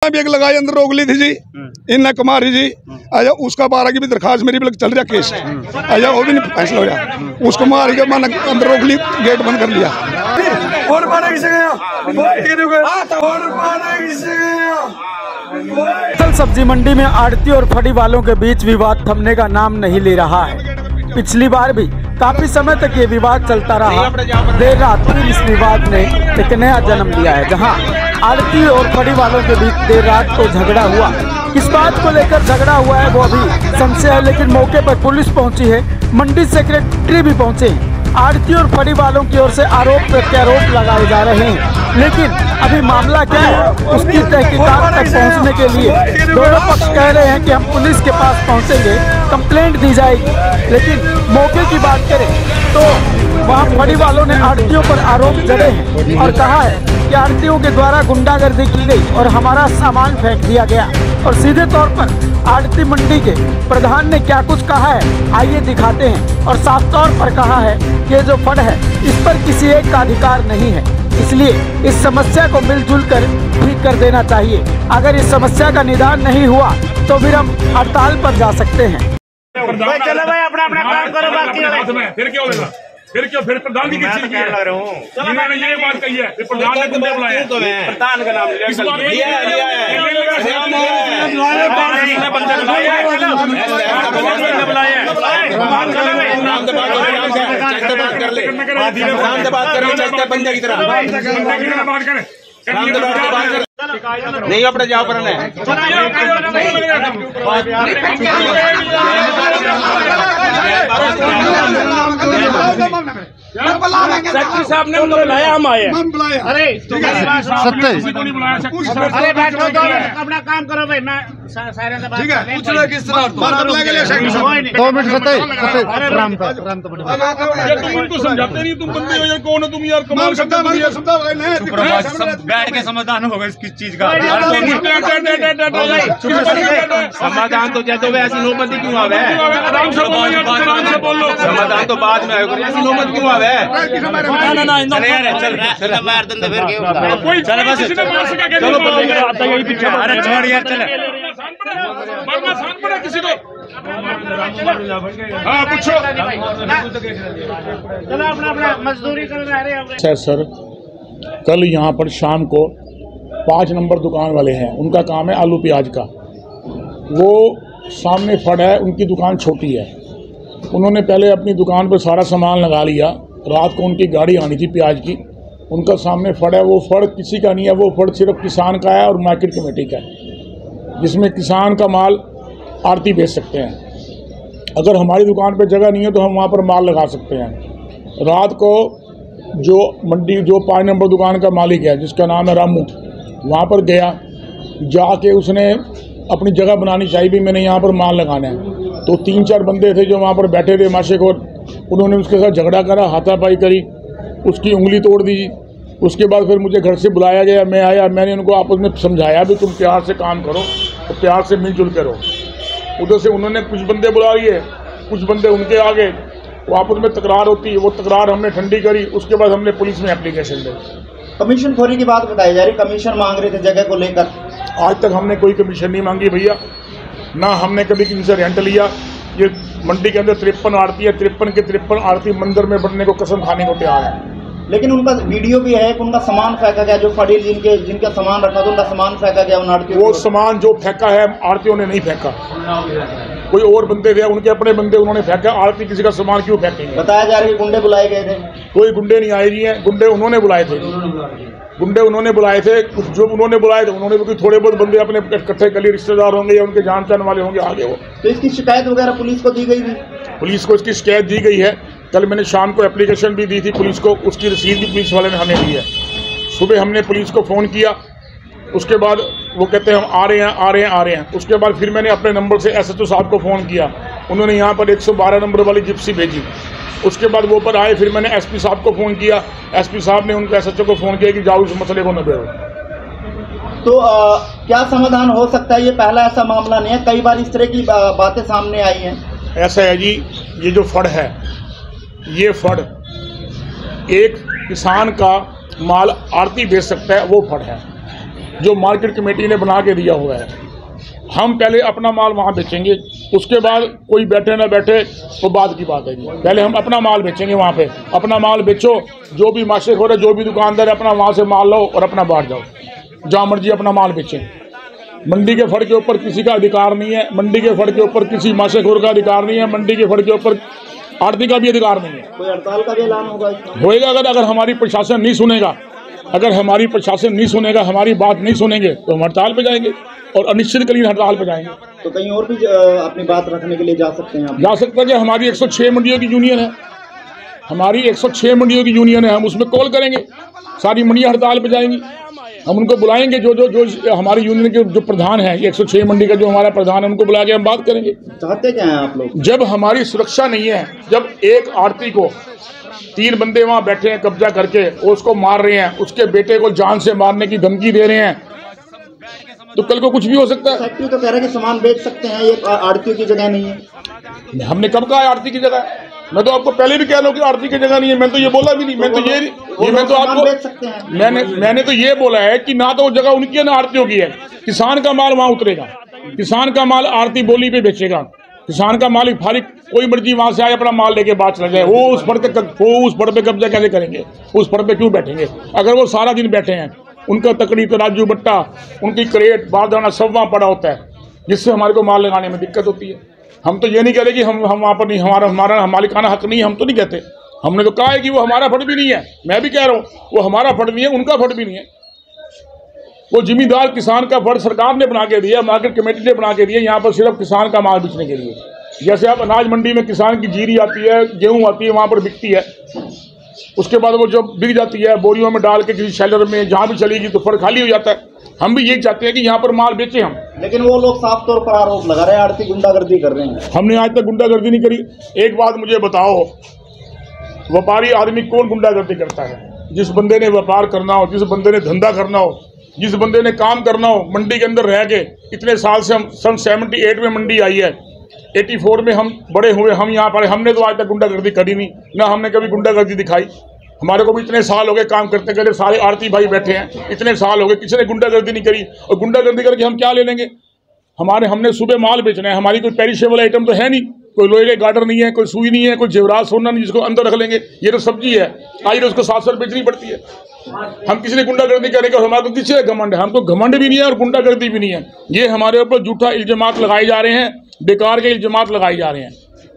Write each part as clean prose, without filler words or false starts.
भी एक लगाई अंदर रोक ली थी जी इन कुमारी जी। आया उसका 12 की भी दरखास्त मेरी भी चल रहा केस। आया वो भी नहीं फैसला हो रहा। उसको मारी के मैंने अंदर रोक ली, गेट बंद कर लिया। सब्जी मंडी में आड़ती और फड़ी वालों के बीच विवाद थमने का नाम नहीं ले रहा है। पिछली बार भी काफी समय तक ये विवाद चलता रहा। देर रात फिर इस विवाद ने एक नया जन्म लिया है, जहां आड़ती और फड़ी वालों के बीच देर रात को झगड़ा हुआ। किस बात को लेकर झगड़ा हुआ है वो अभी संशय है, लेकिन मौके पर पुलिस पहुंची है, मंडी सेक्रेटरी भी पहुंचे हैं। आड़ती और फड़ी वालों की ओर से आरोप प्रत्यारोप लगाए जा रहे हैं, लेकिन अभी मामला क्या है उसकी तहकीकात तक पहुंचने के लिए दोनों पक्ष कह रहे हैं कि हम पुलिस के पास पहुंचेंगे, कंप्लेंट दी जाएगी। लेकिन मौके की बात करें तो वहां फड़ी वालों ने आड़तियों पर आरोप जड़े हैं और कहा है कि आड़तियों के द्वारा गुंडागर्दी की गई और हमारा सामान फेंक दिया गया। और सीधे तौर पर आड़ती मंडी के प्रधान ने क्या कुछ कहा है आइए दिखाते हैं। और साफ तौर पर कहा है कि ये जो फड़ है इस पर किसी एक का अधिकार नहीं है, इसलिए इस समस्या को मिलजुल कर ठीक कर देना चाहिए। अगर इस समस्या का निदान नहीं हुआ तो फिर हम हड़ताल पर जा सकते हैं। चलो भाई अपना अपना काम करो, बाकी फिर क्या होगा? फिर प्रधान की किस चीज की है? इन्होंने ये बात कही है, प्रधान ने तुमने बुलाया, प्रधान का नाम नहीं अपने जाओ पर सेक्रेटरी साहब ने बुलाया, हम आए। अरे अरे बैठो तो अपना काम करो भाई। मैं ठीक है पूछ लो किस तरह 2 मिनट तुम इनको समझाते नहीं, तुम बंदे हो यार, कौन हो तुम यार? कमाल बैठ के समाधान होगा इस चीज का। समाधान तो जैसे ऐसी नौबंदी क्यों आवे? आराम से बोलो, समाधान तो बाद में आएगा, ऐसी नौबत क्यों आवे? किसी को हाँ पूछो। चलो अपना अपना मजदूरी कर रहे हैं। अच्छा सर, कल यहाँ पर शाम को 5 नंबर दुकान वाले हैं, उनका काम है आलू प्याज का। वो सामने फड़ है, उनकी दुकान छोटी है। उन्होंने पहले अपनी दुकान पर सारा सामान लगा लिया। रात को उनकी गाड़ी आनी थी प्याज की, उनका सामने फड़ है। वो फड़ किसी का नहीं है, वो फड़ सिर्फ किसान का है और मार्केट कमेटी का है, जिसमें किसान का माल आड़ती बेच सकते हैं। अगर हमारी दुकान पर जगह नहीं है तो हम वहाँ पर माल लगा सकते हैं। रात को जो मंडी जो 5 नंबर दुकान का मालिक है, जिसका नाम है रामू, वहाँ पर गया, जाके उसने अपनी जगह बनानी चाहिए भी मैंने यहाँ पर माल लगाना है। तो 3-4 बंदे थे जो वहाँ पर बैठे थे माशेखोर, उन्होंने उसके साथ झगड़ा करा, हाथापाई करी, उसकी उंगली तोड़ दी। उसके बाद फिर मुझे घर से बुलाया गया, मैं आया, मैंने उनको आपस में समझाया भी तुम प्यार से काम करो, तो प्यार से मिलजुल करो। उधर से उन्होंने कुछ बंदे बुला लिए, कुछ बंदे उनके आगे, वो आपस में तकरार होती है, वो तकरार हमने ठंडी करी। उसके बाद हमने पुलिस में एप्लीकेशन दी। कमीशन खोरी की बात बताई जा रही, कमीशन मांग रहे थे जगह को लेकर। आज तक हमने कोई कमीशन नहीं मांगी भैया, ना हमने कभी किसी से रेंट लिया। ये मंडी के अंदर 53 आड़ती है, 53 के 53 आड़ती मंदिर में बढ़ने को कसम खाने को तैयार है। लेकिन उनका वीडियो भी है कि उनका सामान फेंका गया, जो फड़ी जिनका सामान रखा था उनका सामान फेंका गया उन आड़तियों। वो सामान जो फेंका है आड़तियों ने नहीं फेंका, कोई और बंदे थे, उनके अपने बंदे, उन्होंने फेंका। आड़ती किसी का सामान क्यों फेंकेंगे? बताया जा रहा है कि गुंडे बुलाए गए थे। कोई गुंडे नहीं आए जी हैं, गुंडे उन्होंने बुलाए थे, गुंडे उन्होंने बुलाए थे। कुछ जो उन्होंने बुलाए थे उन्होंने भी थोड़े बहुत बंदे अपने इकट्ठे कली रिश्तेदार होंगे या उनके जान पहचान वाले होंगे आगे। वो तो इसकी शिकायत वगैरह पुलिस को दी गई थी? पुलिस को इसकी शिकायत दी गई है। कल मैंने शाम को एप्लीकेशन भी दी थी पुलिस को, उसकी रसीद भी पुलिस वाले ने हमें दी है। सुबह हमने पुलिस को फ़ोन किया, उसके बाद वो कहते हैं हम आ रहे हैं। उसके बाद फिर मैंने अपने नंबर से SHO साहब को फ़ोन किया, उन्होंने यहाँ पर 112 नंबर वाली जिप्सी भेजी। उसके बाद वो पर आए, फिर मैंने SP साहब को फ़ोन किया, SP साहब ने उनको SHO को फ़ोन किया कि जाओ इस मसले को निबेड़ो। तो क्या समाधान हो सकता है? ये पहला ऐसा मामला नहीं है, कई बार इस तरह की बातें सामने आई हैं। ऐसा है जी, ये जो फड़ है, ये फड़ एक किसान का माल आड़ती बेच सकता है, वो फड़ है। जो मार्केट कमेटी ने बना के दिया हुआ है। हम पहले अपना माल वहाँ बेचेंगे, उसके बाद कोई बैठे ना बैठे तो बात की बात है जी। पहले हम अपना माल बेचेंगे वहाँ पे। अपना माल बेचो, जो भी माशेखोर है, जो भी दुकानदार है, अपना वहाँ से माल लो और अपना बाहर जाओ, जहाँ मर्जी अपना माल बेचें। मंडी के फड़ के ऊपर किसी का अधिकार नहीं है, मंडी के फड़ के ऊपर किसी माशेखोर का अधिकार नहीं है, मंडी के फड़ के ऊपर आड़ती का भी अधिकार नहीं है। कोई हड़ताल का भी ऐलान होएगा अगर हमारी प्रशासन नहीं सुनेगा, अगर हमारी प्रशासन नहीं सुनेगा, हमारी बात नहीं सुनेंगे तो हम हड़ताल पे जाएंगे और अनिश्चितकालीन हड़ताल पे जाएंगे। तो कहीं और भी अपनी बात रखने के लिए जा सकते हैं आप? जा सकता है कि हमारी 106 मंडियों की यूनियन है, हमारी 106 मंडियों की यूनियन है, हम उसमें कॉल करेंगे, सारी मंडियां हड़ताल पे जाएंगी। हम उनको बुलाएंगे, जो हमारी यूनियन के जो प्रधान है, 106 मंडी का जो हमारा प्रधान है, उनको बुला के हम बात करेंगे। चाहते क्या हैं आप लोग? जब हमारी सुरक्षा नहीं है, जब एक आड़ती को 3 बंदे वहाँ बैठे हैं कब्जा करके और उसको मार रहे हैं, उसके बेटे को जान से मारने की धमकी दे रहे हैं, तो कल को कुछ भी हो सकता है। फैक्ट्री तो कह रहे हैं कि सामान बेच सकते हैं, ये आड़तियों की जगह नहीं है। हमने कब कहा आड़ती की जगह? मैं तो आपको पहले भी कह रहा हूँ कि आड़ती की जगह नहीं है। मैं तो ये बोला भी नहीं, मैं तो आपको बेच सकते हैं। मैंने तो ये बोला है कि ना तो वो जगह उनकी है ना आड़तियों की है। किसान का माल वहाँ उतरेगा, किसान का माल आड़ती बोली पे बेचेगा, किसान का मालिक फारिक कोई मर्जी वहाँ से आए अपना माल लेके बात चला जाए। वो उस फड़ पे कब्जा कैसे करेंगे? उस फड़ पे क्यों बैठेंगे? अगर वो सारा दिन बैठे हैं, उनका तकड़ी तराजू बट्टा, उनकी क्रेट बारदाना सब वहाँ पड़ा होता है, जिससे हमारे को माल लगाने में दिक्कत होती है। हम तो ये नहीं कह रहे कि हम वहाँ पर नहीं, हमारा मालिकाना हक नहीं, हम तो नहीं कहते। हमने तो कहा है कि वो हमारा फड़ भी नहीं है। मैं भी कह रहा हूँ वो हमारा फड़ नहीं है, उनका फड़ भी नहीं है। वो जिम्मेदार किसान का फड़ सरकार ने बना के दिया, मार्केट कमेटी ने बना के दिया, यहाँ पर सिर्फ किसान का माल बेचने के लिए। जैसे आप अनाज मंडी में किसान की जीरी आती है, गेहूँ आती है, वहाँ पर बिकती है, उसके बाद वो जब बिक जाती है बोरियों में डाल के किसी शेलर में जहाँ भी चलेगी तो फड़ खाली हो जाता है। हम भी यही चाहते हैं कि यहाँ पर माल बेचें हम। लेकिन वो लोग साफ तौर पर आरोप लगा रहे हैं आड़ती गुंडागर्दी कर रहे हैं। हमने आज तक गुंडागर्दी नहीं करी। एक बात मुझे बताओ, व्यापारी आदमी कौन गुंडागर्दी करता है? जिस बंदे ने व्यापार करना हो, जिस बंदे ने धंधा करना हो, जिस बंदे ने काम करना हो, मंडी के अंदर रह के इतने साल से, हम सन 78 में मंडी आई है, 84 में हम बड़े हुए, हम यहाँ पर, हमने तो आज तक गुंडागर्दी करी नहीं, ना हमने कभी गुंडागर्दी दिखाई। हमारे को भी इतने साल हो गए काम करते करते, सारे आड़ती भाई बैठे हैं, इतने साल हो गए, किसी ने गुंडागर्दी नहीं करी। और गुंडागर्दी करके हम क्या ले लेंगे? हमने सुबह माल बेचना है, हमारी कोई पेरिशेबल आइटम तो है नहीं, कोई लोहे के गार्डर नहीं है, कोई सुई नहीं है, कोई जेवरात सोना नहीं जिसको अंदर रख लेंगे। ये तो सब्जी है, आज उसको 700 बेचनी पड़ती है। हम किसी ने गुंडागर्दी करेंगे, हमारे को किसी घमंड है? हमको घमंड भी नहीं है और गुंडागर्दी भी नहीं है। ये हमारे ऊपर झूठा इल्जामात लगाए जा रहे हैं, बेकार के इल्जामात लगाए जा रहे हैं।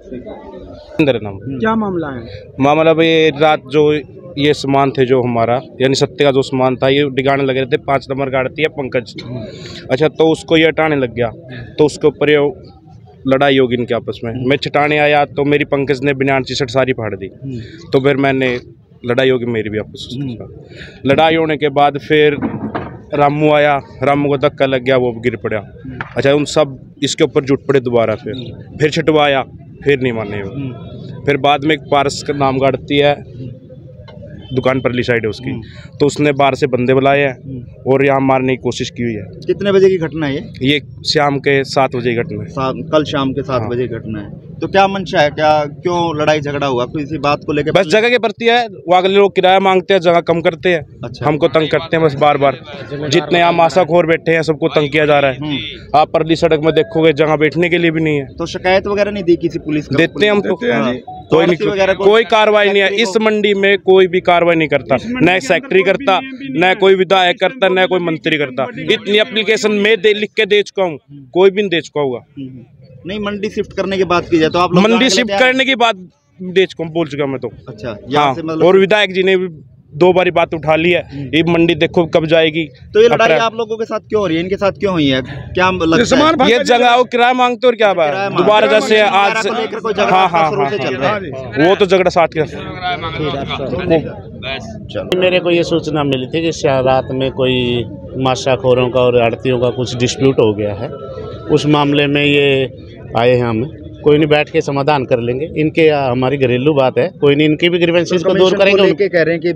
क्या मामला है? मामला भाई, रात जो ये सामान थे जो हमारा यानी सत्य का जो सामान था, ये डिगाने लगे थे। 5 नंबर गाड़ती है पंकज। अच्छा, तो उसको ये हटाने लग गया, तो उसके ऊपर ये लड़ाई होगी इनके आपस में। मैं छटाने आया तो मेरी पंकज ने बनियान टी शर्ट सारी फाड़ दी, तो फिर मैंने लड़ाई होगी मेरी भी आपस में। लड़ाई होने के बाद फिर रामू आया, रामू को धक्का लग गया, वो गिर पड़ा। अच्छा, उन सब इसके ऊपर जुट पड़े दोबारा, फिर छटवाया, फिर नहीं माने वो। फिर बाद में एक पारस का नाम गाड़ती है, दुकान परली साइड है उसकी, तो उसने बाहर से बंदे बुलाए हैं और यहाँ मारने की कोशिश की हुई है। कितने बजे की घटना है ये शाम के 7 बजे की घटना है। कल शाम के 7 बजे की घटना है। तो क्या मंशा है, क्या क्यों लड़ाई झगड़ा हुआ? कोई इसी बात को लेकर? बस जगह के प्रति है, वो अगले लोग किराया मांगते हैं, जगह कम करते हैं। अच्छा। हमको तंग करते हैं बस बार बार। जितने यहाँ मासाखोर बैठे हैं सबको तंग किया जा रहा है। आप परली सड़क में देखोगे जगह बैठने के लिए भी नहीं है। तो शिकायत वगैरह नहीं दी किसी पुलिस को? देते हैं हम तो, कोई कार्रवाई नहीं है इस मंडी में, कोई भी कार्रवाई नहीं करता, न सेक्रेटरी करता, न कोई विधायक करता, न कोई मंत्री करता। इतनी एप्लीकेशन मैं लिख के दे चुका हूँ, कोई भी नहीं दे चुका होगा। नहीं, मंडी शिफ्ट करने की बात की जाए तो आप लोग मंडी शिफ्ट करने की बात दे चुका हूँ, बोल चुका मैं तो। अच्छा, हाँ, मतलब और विधायक जी ने भी 2 बारी बात उठा ली है, ये मंडी देखो कब जाएगी। तो ये लड़ाई आप लोगों के साथ क्यों हो रही है, इनके साथ क्यों हुई है? क्या लगता है? ये जगह वो किराया मांगते और क्या बात दोबारा जैसे आज से? हाँ, वो तो झगड़ा साथ के। मेरे को ये सूचना मिली थी कि रात में कोई माशाखोरों का और आड़तियों का कुछ डिस्प्यूट हो गया है। उस मामले में ये आए हैं, हम कोई नहीं, बैठ के समाधान कर लेंगे। इनके हमारी घरेलू बात है, कोई नहीं, इनकी भी ग्रीवेंसेस को दूर करेंगे। लेके कह रहे हैं कि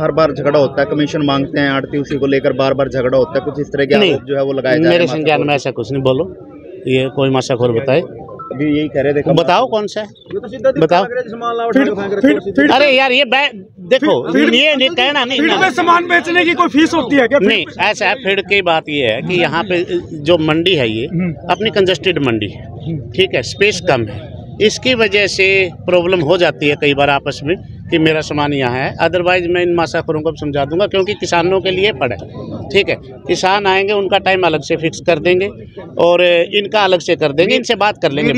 हर बार झगड़ा होता है, कमीशन मांगते हैं आड़ती, उसी को लेकर बार बार झगड़ा होता है, कुछ इस तरह के आरोप जो है वो लगाए जा रहे हैं। मेरे संज्ञान में ऐसा कुछ नहीं। बोलो, ये कोई माशाखोर बताए? अभी यही कह रहे थे, बताओ कौन सा है, बताओ। अरे यार, ये देखो ये कहना नहीं फीड ना। पे सामान बेचने की कोई फीस होती है क्या? नहीं, ऐसा है, फीड की बात ये है कि यहाँ पे जो मंडी है ये अपनी कंजस्टेड मंडी है, ठीक है, स्पेस कम है, इसकी वजह से प्रॉब्लम हो जाती है कई बार आपस में कि मेरा सामान यहाँ है। अदरवाइज मैं इन माशाखोरों को समझा दूंगा, क्योंकि किसानों के लिए पड़ा है, ठीक है, किसान आएंगे उनका टाइम अलग से फिक्स कर देंगे और इनका अलग से कर देंगे, इनसे बात कर लेंगे।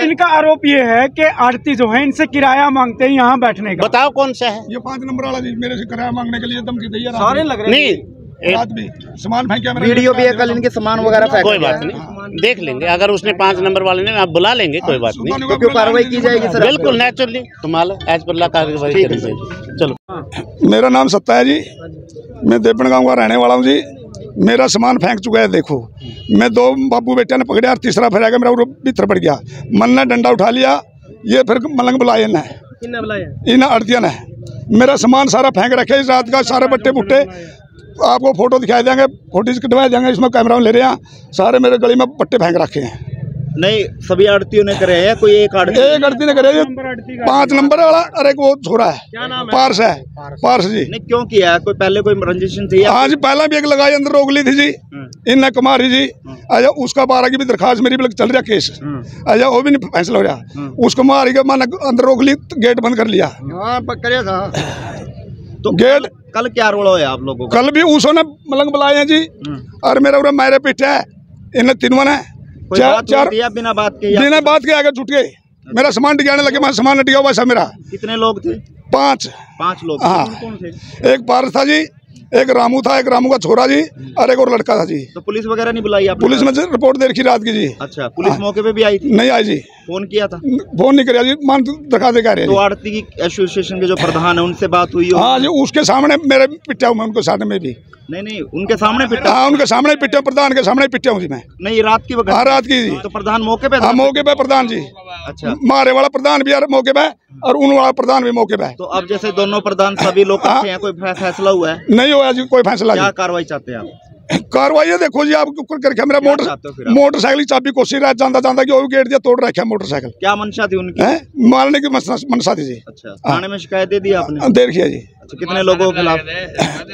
इनका आरोप ये है कि आड़ती जो है इनसे किराया मांगते हैं यहाँ बैठने का। बताओ कौन सा है ये 5 नंबर वाला जी मेरे से किराया मांगने के लिए धमकी दी है। सारे लग रहे नहीं, रात भी सामान फेंक के वीडियो भी है कल इनके सामान वगैरह फेंक कोई बात नहीं, देख लेंगे। अगर उसने 5 नंबर वाले ने आप बुला लेंगे, कोई बात नहीं, तो क्यों कार्रवाई की जाएगी सर? बिल्कुल नेचुरली, तुम्हारा एज पर ला कार्रवाई करी जाएगी। चलो, मेरा नाम सत्ता है जी, मैं देवपन गांव का रहने वाला हूँ जी। मेरा सामान फेंक चुका है, देखो मैं 2 बाबू बेटे ने पकड़ा और तीसरा फिर आगे मेरा भीतर पड़ गया। मन ने डंडा उठा लिया, ये फिर मलंग बुलाए न इन अड़तिया ने मेरा सामान सारा फेंक रखे इस रात का, सारे बट्टे बुट्टे आपको फोटो दिखाई देंगे, फोटोज कटवाए जाएंगे, इसमें कैमरा में ले रहे हैं, सारे मेरे गली में पट्टे फेंक रखे हैं। नहीं, सभी आड़तियों ने करे हैं, कोई एक आड़ती ने करे, 5 नंबर वाला, अरे वो छोरा है पार्स है, पार्स जी। नहीं, क्यों किया है? कोई पहले कोई रंजिश थी? हाँ जी, पहला भी एक लगाई, अंदर रोक ली थी जी इन कुमारी जी। अच्छा, उसका 12 की भी दरखास्त मेरी भी चल रहा केस। अच्छा, वो भी नहीं फैसला हो रहा, उसको मारी के मैंने अंदर रोक ली, गेट बंद कर लिया। तो गेट कल क्या रोड़ा है आप लोगों का? कल भी उसने मलंग बुलाए हैं जी, और मेरा उरा मेरे पीछे है, इन्हें 3 है, कोई बात हुई या बिना बात के? बिना बात के आगे छुट गए, मेरा सामान टिकाने लगे, मैं सामान टिका हुआ सब मेरा। कितने लोग थे? 5 लोग। हाँ, कौन थे? एक पारस था जी, एक रामू था, एक रामू का छोरा जी, और एक और लड़का था जी। तो पुलिस वगैरह नहीं बुलाई आपने? पुलिस में रिपोर्ट दे रखी रात की जी। अच्छा, पुलिस मौके पे भी आई थी? नहीं आई जी, फोन किया था? फोन नहीं कराया जी, मान दिखा दे कह रहे। तो आड़ती की एसोसिएशन के जो प्रधान है उनसे बात हुई? हाँ जी, उसके सामने मेरे पिटा हूँ मैं, उनके सामने में भी। नहीं, उनके सामने पिटा? हाँ, उनके सामने पिटा, प्रधान के सामने पिटा हूँ जी मैं। नहीं, रात की वक्त? हाँ, रात की जी। तो प्रधान मौके पे? हाँ, मौके पे प्रधान जी। अच्छा, मारे वाला प्रधान भी मौके पे और उन वाला प्रधान भी मौके पे। तो अब जैसे दोनों प्रधान सभी लोग इकट्ठे हैं, कोई फैसला हुआ है? नहीं हुआ जी, कोई फैसला। क्या कार्रवाई चाहते हैं आप? कार्रवाई है, देखो जी, आप करके मेरा मोटरसाइकिल की चाबी कोसी रहा जाता जाता कि वो गेट दिया तोड़ रखा मोटरसाइकिल। क्या मंशा थी उनकी? मारने की मनसा थी जी। अच्छा, थाने में शिकायत दे दी आपने? दे रखी है जी। अच्छा, कितने लोगों के खिलाफ?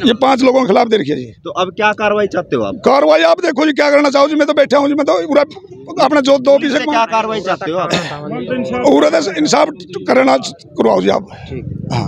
ये 5 लोगों के खिलाफ दे रखी है जी। तो अब क्या कार्रवाई चाहते हो आप? कार्रवाई आप देखो जी, क्या करना चाहो जी, मैं तो बैठा हूँ जी, मैं तो पूरा अपने जो 2 पीछे क्या कार्रवाई चाहते हो आप? पूरा इंसाफ करना करवाओ जी आप। ठीक। हाँ।